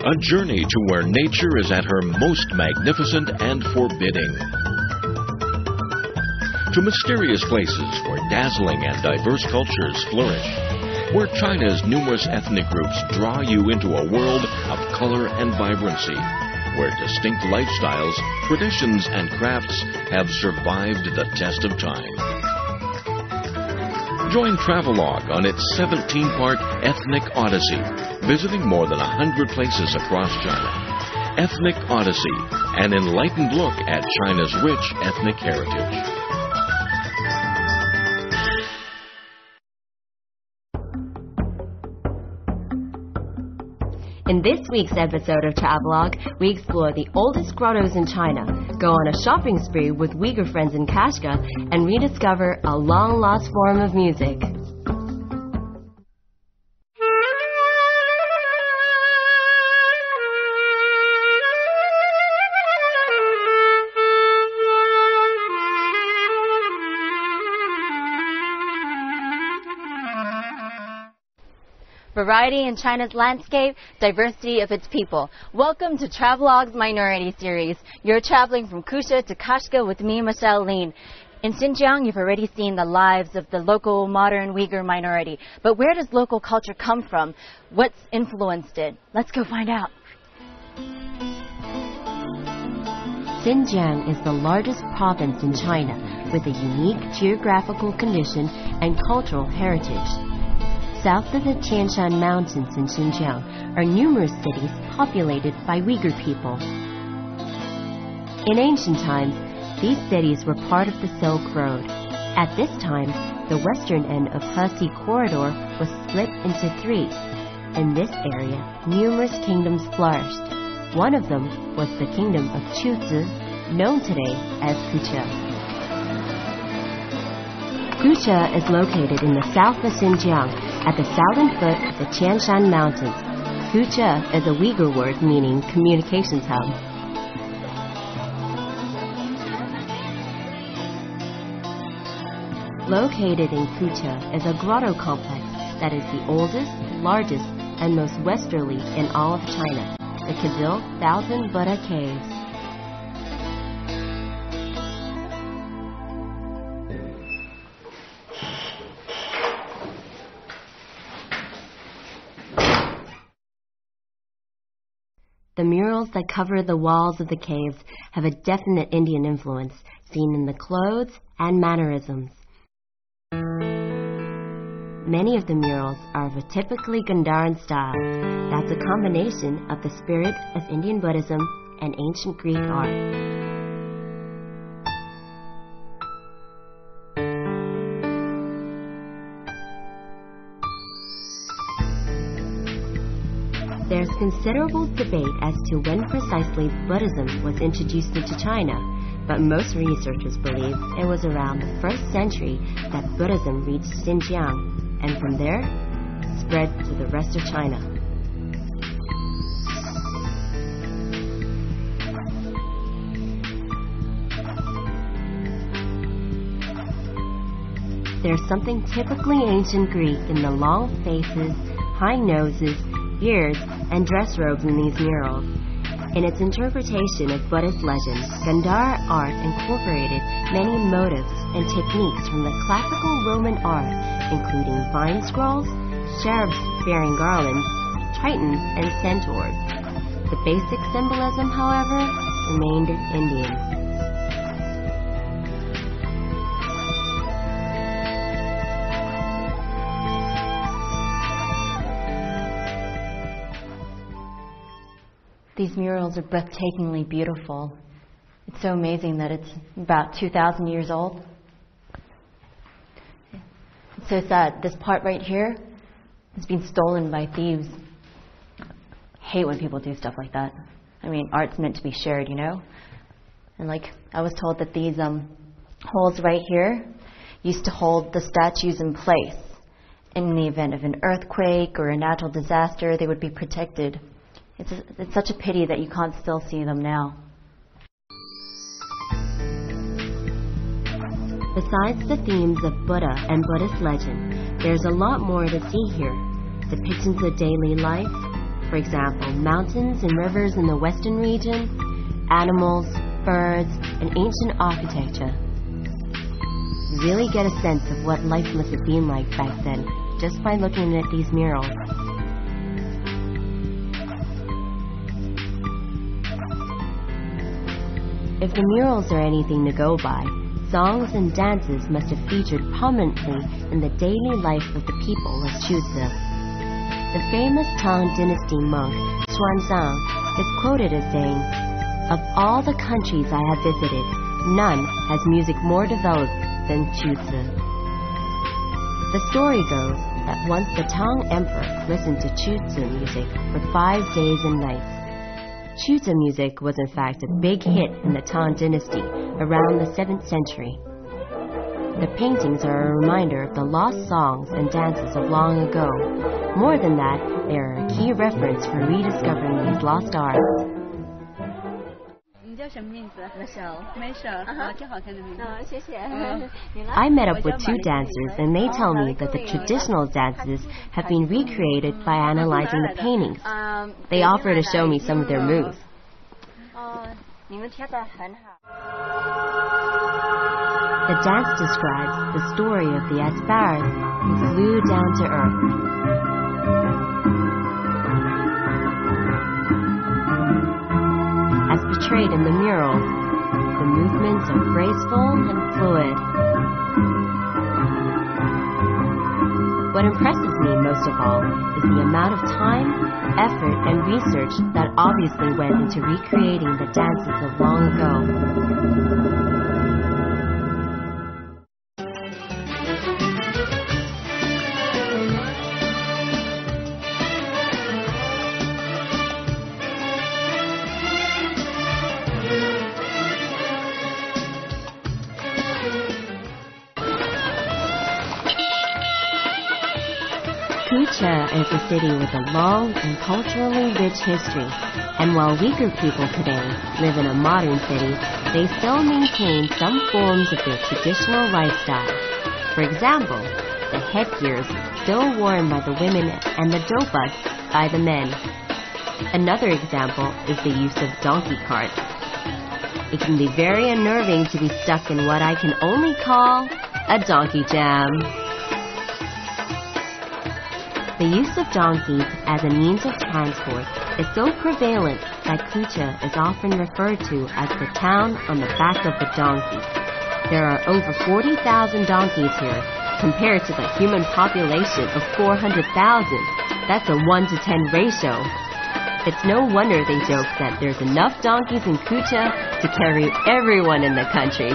A journey to where nature is at her most magnificent and forbidding. To mysterious places where dazzling and diverse cultures flourish. Where China's numerous ethnic groups draw you into a world of color and vibrancy. Where distinct lifestyles, traditions, and crafts have survived the test of time. Join Travelogue on its 17-part Ethnic Odyssey, visiting more than 100 places across China. Ethnic Odyssey, an enlightened look at China's rich ethnic heritage. In this week's episode of Travelogue, we explore the oldest grottos in China, go on a shopping spree with Uyghur friends in Kashgar, and rediscover a long-lost form of music. Variety in China's landscape, diversity of its people. Welcome to Travelogue's Minority Series. You're traveling from Kusha to Kashgar with me, Michelle Lin. In Xinjiang, you've already seen the lives of the local modern Uyghur minority. But where does local culture come from? What's influenced it? Let's go find out. Xinjiang is the largest province in China with a unique geographical condition and cultural heritage. South of the Tian Shan Mountains in Xinjiang are numerous cities populated by Uyghur people. In ancient times, these cities were part of the Silk Road. At this time, the western end of Hesi Corridor was split into three. In this area, numerous kingdoms flourished. One of them was the kingdom of Chuzi, known today as Kucha. Kucha is located in the south of Xinjiang, at the southern foot of the Tian Shan Mountains. Kucha is a Uyghur word meaning communications hub. Located in Kucha is a grotto complex that is the oldest, largest, and most westerly in all of China, the Kizil Thousand Buddha Caves. The murals that cover the walls of the caves have a definite Indian influence, seen in the clothes and mannerisms. Many of the murals are of a typically Gandharan style. That's a combination of the spirit of Indian Buddhism and ancient Greek art. There's considerable debate as to when precisely Buddhism was introduced into China, but most researchers believe it was around the 1st century that Buddhism reached Xinjiang, and from there, spread to the rest of China. There's something typically ancient Greek in the long faces, high noses, beards, and dress robes in these murals. In its interpretation of Buddhist legends, Gandhara art incorporated many motifs and techniques from the classical Roman art, including vine scrolls, cherubs bearing garlands, tritons, and centaurs. The basic symbolism, however, remained Indian. These murals are breathtakingly beautiful. It's so amazing that it's about 2,000 years old. It's so sad. This part right here has been stolen by thieves. I hate when people do stuff like that. I mean, art's meant to be shared, you know? And I was told that these holes right here used to hold the statues in place. In the event of an earthquake or a natural disaster, they would be protected. It's such a pity that you can't still see them now. Besides the themes of Buddha and Buddhist legend, there's a lot more to see here. Depictions of daily life, For example, mountains and rivers in the western region, animals, birds, and ancient architecture. You really get a sense of what life must have been like back then just by looking at these murals. If the murals are anything to go by, songs and dances must have featured prominently in the daily life of the people of Chuzhe. The famous Tang Dynasty monk Xuanzang is quoted as saying, "Of all the countries I have visited, none has music more developed than Chuzhe." The story goes that once the Tang Emperor listened to Chuzhe music for 5 days and nights. Chuzhe music was in fact a big hit in the Tang Dynasty around the 7th century. The paintings are a reminder of the lost songs and dances of long ago. More than that, they are a key reference for rediscovering these lost arts. I met up with 2 dancers and they tell me that the traditional dances have been recreated by analyzing the paintings. They offer to show me some of their moves. The dance describes the story of the asparagus who flew down to earth. As portrayed in the murals, the movements are graceful and fluid. What impresses me most of all is the amount of time, effort, and research that obviously went into recreating the dances of long ago. Kucha is a city with a long and culturally rich history, and while Uyghur people today live in a modern city, they still maintain some forms of their traditional lifestyle. For example, the headgears still worn by the women and the dopas by the men. Another example is the use of donkey carts. It can be very unnerving to be stuck in what I can only call a donkey jam. The use of donkeys as a means of transport is so prevalent that Kucha is often referred to as the town on the back of the donkey. There are over 40,000 donkeys here, compared to the human population of 400,000. That's a 1-to-10 ratio. It's no wonder they joke that there's enough donkeys in Kucha to carry everyone in the country.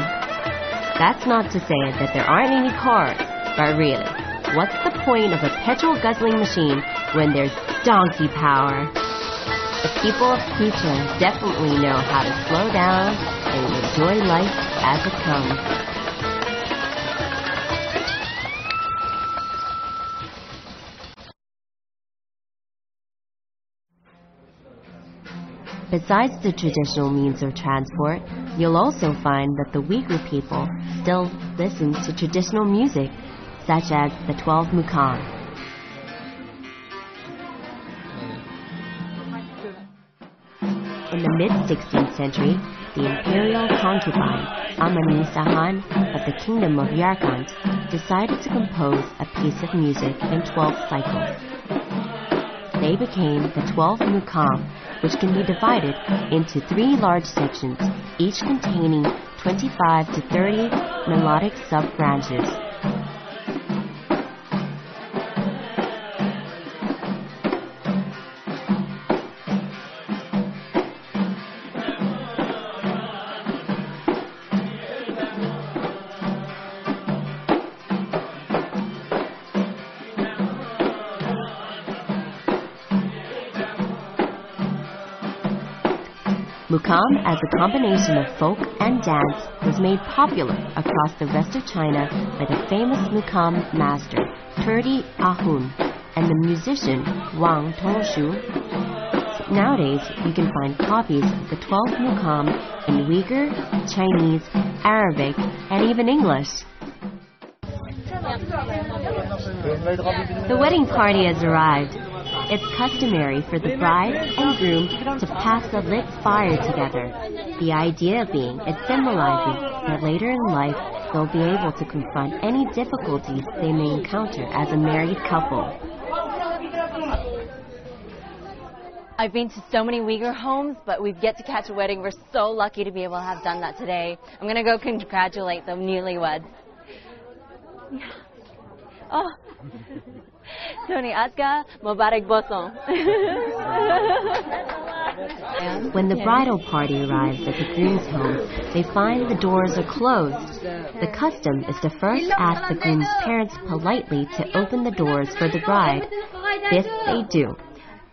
That's not to say that there aren't any cars, but really, what's the point of a petrol-guzzling machine when there's donkey power? The people of Kucha definitely know how to slow down and enjoy life as it comes. Besides the traditional means of transport, you'll also find that the Uyghur people still listen to traditional music, such as the 12 mukam. In the mid-16th century, the imperial concubine, Amani Sahan of the Kingdom of Yarkand, decided to compose a piece of music in 12 cycles. They became the 12 mukam, which can be divided into 3 large sections, each containing 25 to 30 melodic sub-branches. Mukam, as a combination of folk and dance, was made popular across the rest of China by the famous mukam master Turdi Ahun and the musician Wang Tongshu. Nowadays, you can find copies of the 12 mukam in Uyghur, Chinese, Arabic, and even English. The wedding party has arrived. It's customary for the bride and groom to pass a lit fire together. The idea being it symbolizes that later in life they'll be able to confront any difficulties they may encounter as a married couple. I've been to so many Uyghur homes, but we've yet to catch a wedding. We're so lucky to be able to have done that today. I'm going to go congratulate the newlyweds. Oh, Tony Aska, Mubarak Boson. When the bridal party arrives at the groom's home, they find the doors are closed. The custom is to first ask the groom's parents politely to open the doors for the bride. This they do,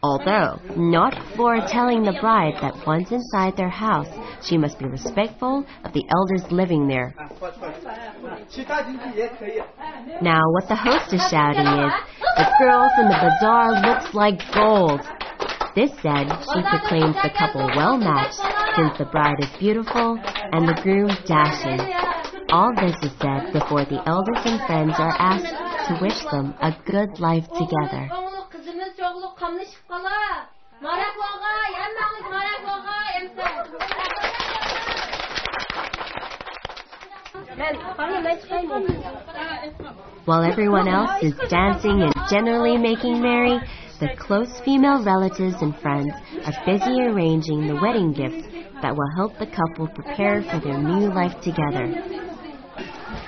although not before telling the bride that once inside their house, she must be respectful of the elders living there. Now, what the host is shouting is, "The girls in the bazaar looks like gold." This said, she proclaims the couple well matched, since the bride is beautiful and the groom dashing. All this is said before the elders and friends are asked to wish them a good life together. While everyone else is dancing and generally making merry, the close female relatives and friends are busy arranging the wedding gifts that will help the couple prepare for their new life together.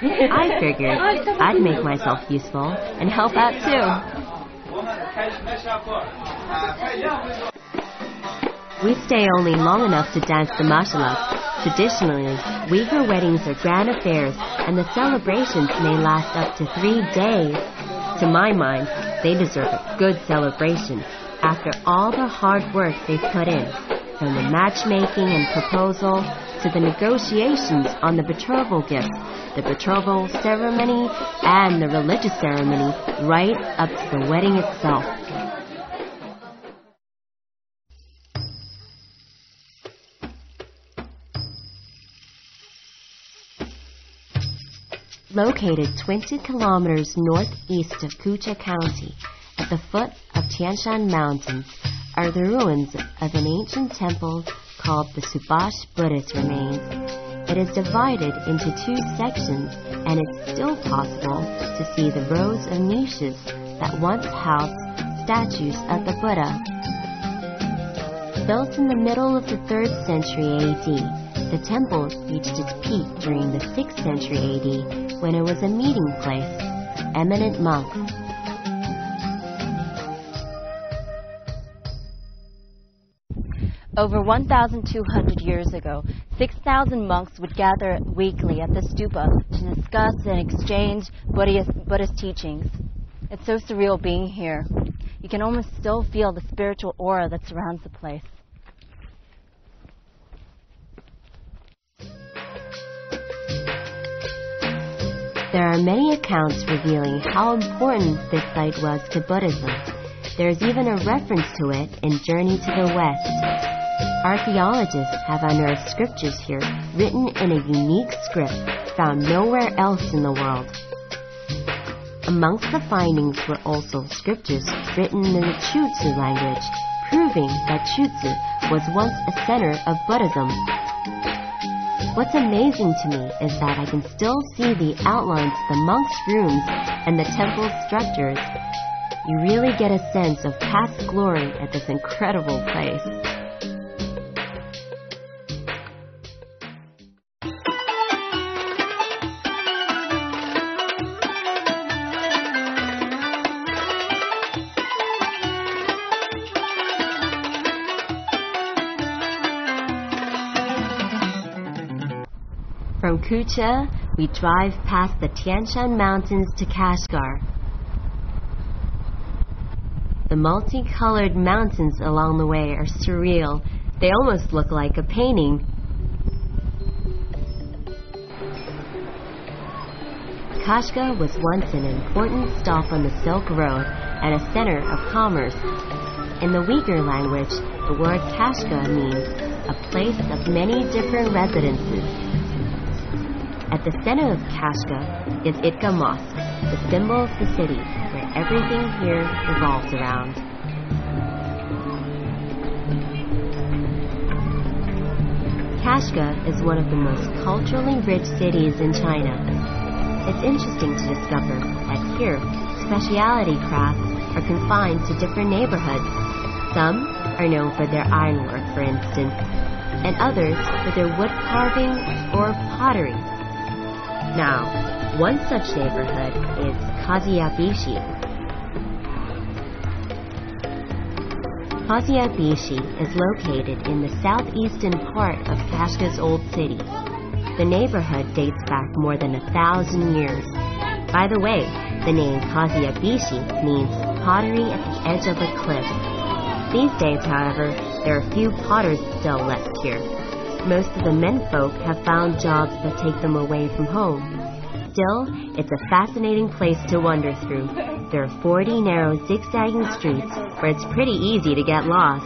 I figured I'd make myself useful and help out too. We stay only long enough to dance the mashallah. Traditionally, Uyghur weddings are grand affairs, and the celebrations may last up to 3 days. To my mind, they deserve a good celebration after all the hard work they've put in, from the matchmaking and proposal to the negotiations on the betrothal gifts, the betrothal ceremony, and the religious ceremony, right up to the wedding itself. Located 20 kilometers northeast of Kucha County, at the foot of Tian Shan Mountains, are the ruins of an ancient temple called the Subhash Buddhist Remains. It is divided into 2 sections, and it's still possible to see the rows of niches that once housed statues of the Buddha. Built in the middle of the 3rd century AD, the temple reached its peak during the 6th century AD, when it was a meeting place for eminent monks. Over 1,200 years ago, 6,000 monks would gather weekly at the stupa to discuss and exchange Buddhist teachings. It's so surreal being here. You can almost still feel the spiritual aura that surrounds the place. There are many accounts revealing how important this site was to Buddhism. There is even a reference to it in Journey to the West. Archaeologists have unearthed scriptures here written in a unique script found nowhere else in the world. Amongst the findings were also scriptures written in the Chutsu language, proving that Chutsu was once a center of Buddhism. What's amazing to me is that I can still see the outlines of the monks' rooms and the temple's structures. You really get a sense of past glory at this incredible place. From Kucha, we drive past the Tian Shan Mountains to Kashgar. The multicolored mountains along the way are surreal. They almost look like a painting. Kashgar was once an important stop on the Silk Road and a center of commerce. In the Uyghur language, the word Kashgar means a place of many different residences. At the center of Kashgar is Idgah Mosque, the symbol of the city where everything here revolves around. Kashga is one of the most culturally rich cities in China. It's interesting to discover that here, specialty crafts are confined to different neighborhoods. Some are known for their ironwork, for instance, and others for their wood carving or pottery. Now, one such neighborhood is Kaziabishi. Kaziabishi is located in the southeastern part of Kashga's old city. The neighborhood dates back more than 1,000 years. By the way, the name Kaziabishi means pottery at the edge of a cliff. These days, however, there are few potters still left here. Most of the menfolk have found jobs that take them away from home. Still, it's a fascinating place to wander through. There are 40 narrow zigzagging streets where it's pretty easy to get lost.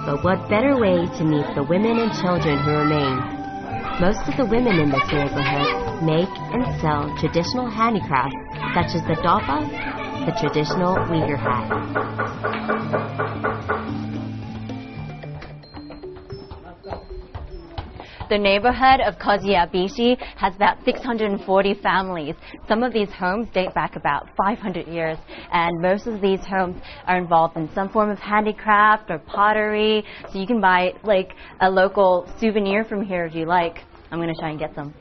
But what better way to meet the women and children who remain? Most of the women in this neighborhood make and sell traditional handicrafts such as the dopa, the traditional Uyghur hat. The neighborhood of Kaziabishi has about 640 families. Some of these homes date back about 500 years, and most of these homes are involved in some form of handicraft or pottery, so you can buy like a local souvenir from here if you like. I'm going to try and get some.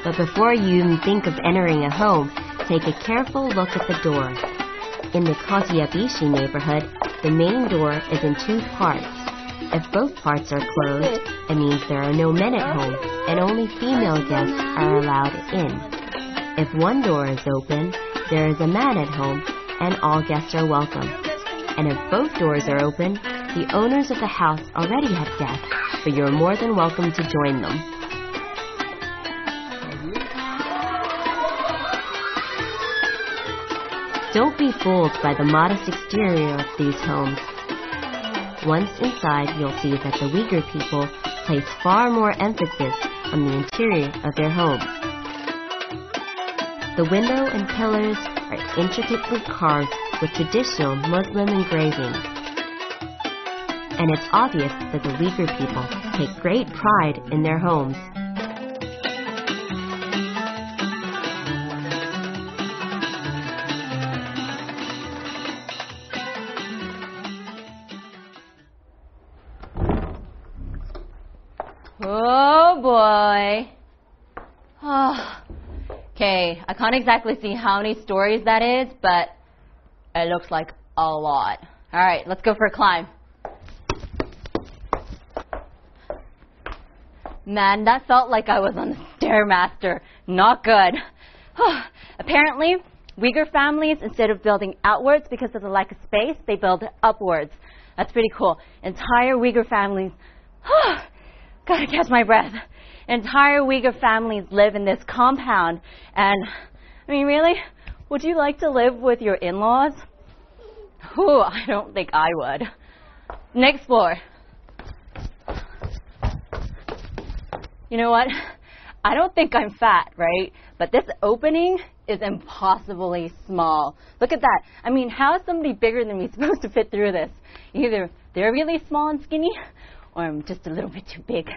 But before you even think of entering a home, take a careful look at the door. In the Kaziabishi neighborhood, the main door is in two parts. If both parts are closed, it means there are no men at home and only female guests are allowed in. If one door is open, there is a man at home and all guests are welcome. And if both doors are open, the owners of the house already have guests, but you're more than welcome to join them. Don't be fooled by the modest exterior of these homes. Once inside, you'll see that the Uyghur people place far more emphasis on the interior of their homes. The window and pillars are intricately carved with traditional Muslim engravings. And it's obvious that the Uyghur people take great pride in their homes. Oh boy. Okay, I can't exactly see how many stories that is, but it looks like a lot. Alright, let's go for a climb. Man, that felt like I was on the Stairmaster. Not good. Apparently, Uyghur families, instead of building outwards because of the lack of space, they build upwards. That's pretty cool. Entire Uyghur families... Gotta catch my breath. Entire Uyghur families live in this compound. And, I mean, really? Would you like to live with your in-laws? I don't think I would. Next floor. You know what? I don't think I'm fat, right? But this opening is impossibly small. Look at that. I mean, how is somebody bigger than me supposed to fit through this? Either they're really small and skinny, or I'm just a little bit too big.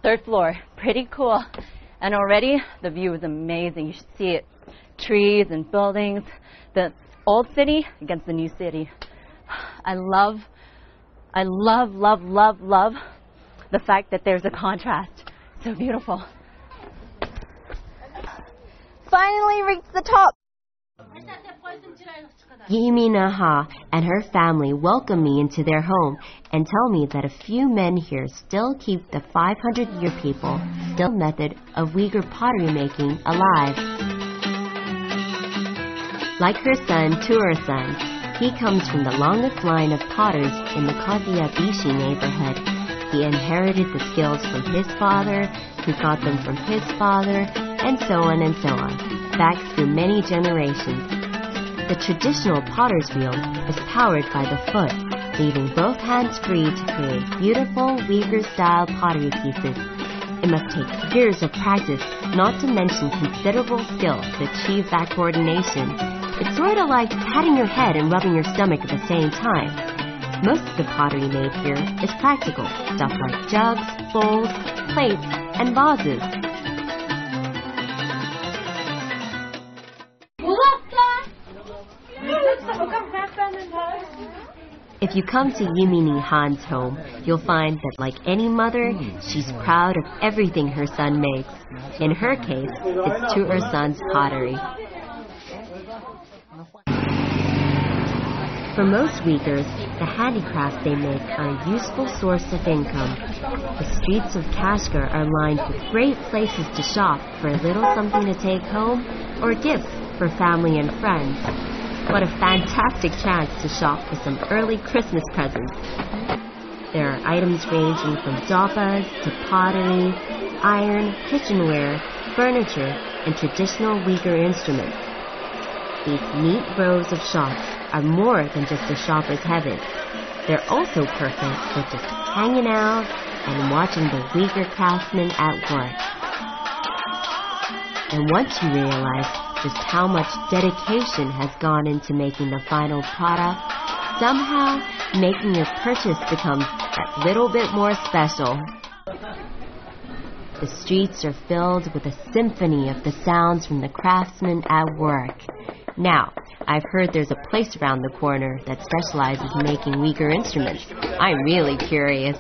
Third floor, pretty cool. And already the view is amazing. You should see it. Trees and buildings. The old city against the new city. I love the fact that there's a contrast. So beautiful. Finally reached the top. Yiminaha and her family welcome me into their home and tell me that a few men here still keep the 500-year people still method of Uyghur pottery making alive. Like her son, Tura-san, he comes from the longest line of potters in the Kaziabishi neighborhood. He inherited the skills from his father, who got them from his father, and so on, back through many generations. The traditional potter's wheel is powered by the foot, leaving both hands free to create beautiful Uyghur-style pottery pieces. It must take years of practice, not to mention considerable skill to achieve that coordination. It's sort of like patting your head and rubbing your stomach at the same time. Most of the pottery made here is practical, stuff like jugs, bowls, plates, and vases. If you come to Yumini Han's home, you'll find that like any mother, she's proud of everything her son makes. In her case, it's to her son's pottery. For most Uyghurs, the handicrafts they make are a useful source of income. The streets of Kashgar are lined with great places to shop for a little something to take home or gifts for family and friends. What a fantastic chance to shop for some early Christmas presents. There are items ranging from doppas to pottery, iron, kitchenware, furniture, and traditional Uyghur instruments. These neat rows of shops are more than just a shopper's heaven. They're also perfect for just hanging out and watching the Uyghur craftsmen at work. And once you realize just how much dedication has gone into making the final product, somehow making your purchase becomes that little bit more special. The streets are filled with a symphony of the sounds from the craftsmen at work. Now, I've heard there's a place around the corner that specializes in making Uyghur instruments. I'm really curious.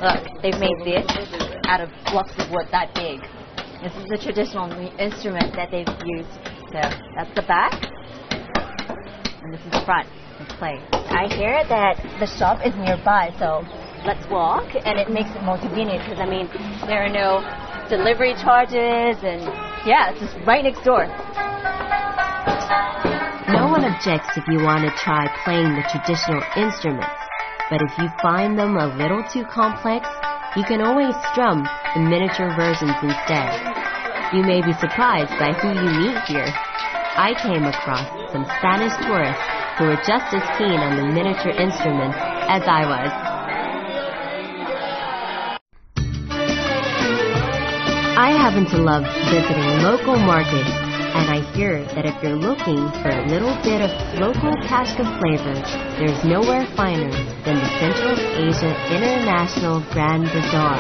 Look, they've made this out of blocks of wood that big. This is the traditional instrument that they've used. So that's the back, and this is the front. Let's play. I hear that the shop is nearby, so let's walk, and it makes it more convenient because, I mean, there are no delivery charges, and yeah, it's just right next door. No one objects if you want to try playing the traditional instruments, but if you find them a little too complex, you can always strum the miniature versions instead. You may be surprised by who you meet here. I came across some Spanish tourists who were just as keen on the miniature instruments as I was. I happen to love visiting local markets, and I hear that if you're looking for a little bit of local Kashgar flavor, there's nowhere finer than the Central Asia International Grand Bazaar.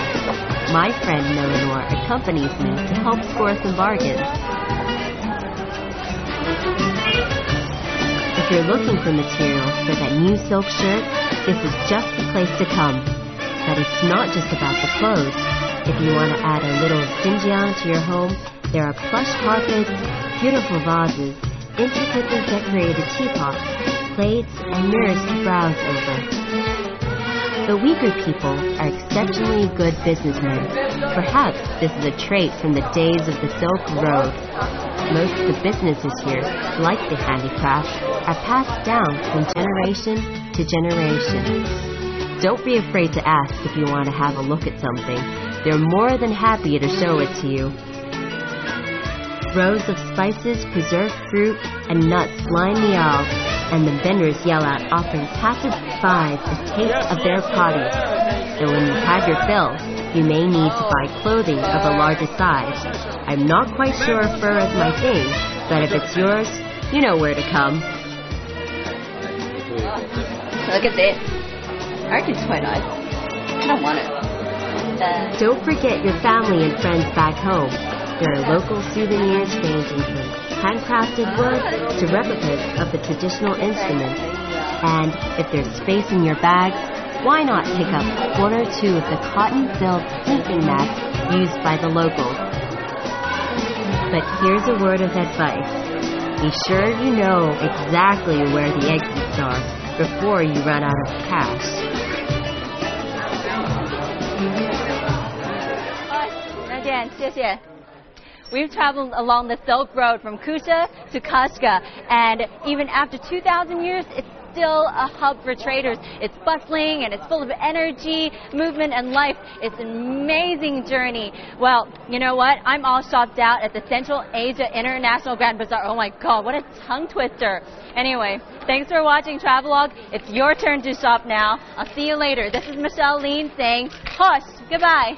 My friend Eleanor accompanies me to help score some bargains. If you're looking for material for that new silk shirt, this is just the place to come. But it's not just about the clothes. If you want to add a little Xinjiang to your home, there are plush carpets, beautiful vases, intricately decorated teapots, plates, and mirrors to browse over. The Uyghur people are exceptionally good businessmen. Perhaps this is a trait from the days of the Silk Road. Most of the businesses here, like the handicrafts, are passed down from generation to generation. Don't be afraid to ask if you want to have a look at something. They're more than happy to show it to you. Rows of spices, preserved fruit, and nuts line the aisles, and the vendors yell out, offering passers-by a taste of their produce. So when you've had your fill, you may need to buy clothing of a larger size. I'm not quite sure if fur is my thing, but if it's yours, you know where to come. Look at this. I reckon it's quite nice. I don't want it. Don't forget your family and friends back home. There are local souvenirs ranging from handcrafted wood to replicas of the traditional instruments. And if there's space in your bags, why not pick up one or two of the cotton-filled sleeping mats used by the locals? But here's a word of advice. Be sure you know exactly where the exits are before you run out of cash. Again, 谢谢. We've traveled along the Silk Road from Kusha to Kashgar, and even after 2,000 years, it's still a hub for traders. It's bustling and it's full of energy, movement, and life. It's an amazing journey. Well, you know what? I'm all shopped out at the Central Asia International Grand Bazaar. Oh my God, what a tongue twister. Anyway, thanks for watching Travelogue. It's your turn to shop now. I'll see you later. This is Michelle Lean saying, hush, goodbye.